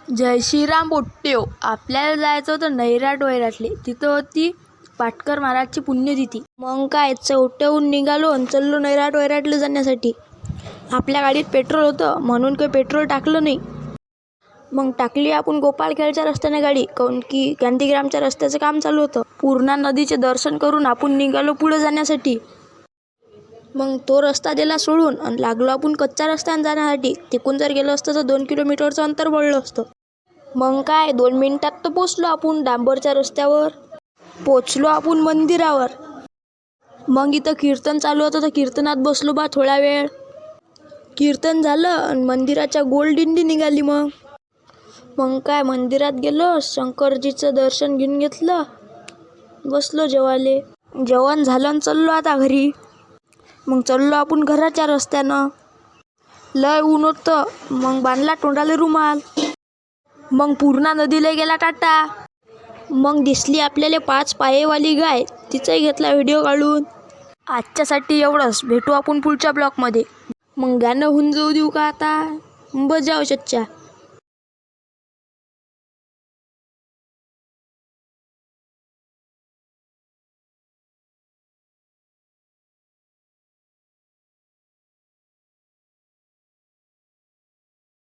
जय श्रीराम पोट्ट्यो. आपल्याला जायचं होतं नैराट-वैराटले. तिथं होती पाटकर महाराजची पुण्यतिथी. मग काय चौट्याहून निघालो आणि चाललो नैराट-वैराटले जाण्यासाठी. आपल्या गाडीत पेट्रोल होतं म्हणून काही पेट्रोल टाकलं नाही. मग टाकली आपण गोपाळखेडच्या रस्त्याने गाडी, काऊन की गांधीग्रामच्या रस्त्याचं काम चालू होतं. पूर्णा नदीचे दर्शन करून आपण निघालो पुढे जाण्यासाठी. मग तो रस्ता दिला सोडून आणि लागलो आपण कच्च्या रस्त्याने जाण्यासाठी. तिकून जर गेलो असतं तर 2 किलोमीटरचं अंतर पडलं असतं. मग काय 2 मिनिटात तर पोचलो आपण डांबरच्या रस्त्यावर. पोचलो आपण मंदिरावर. मग इथं कीर्तन चालू होतं तर कीर्तनात बसलो बा थोडा वेळ. कीर्तन झालं आणि मंदिराच्या गोल दिंडी निघाली. मग काय मंदिरात गेलो, शंकरजीचं दर्शन घेऊन घेतलं, बसलो जेवायले. जेवण झालं आणि चाललो आता घरी. मग चाललो आपण घराच्या रस्त्यानं. लय ऊन होतं, मग बांधला तोंडाले रुमाल. मग पूर्णा नदीला गेला टाटा. मग दिसली आपल्याला 5 पायेवाली गाय, तिचाही घेतला व्हिडिओ काढून. आजच्यासाठी एवढंच. भेटू आपण पुढच्या ब्लॉगमध्ये. मग गाणं होऊन जाऊ देऊ का आता? बजाव चच्चा.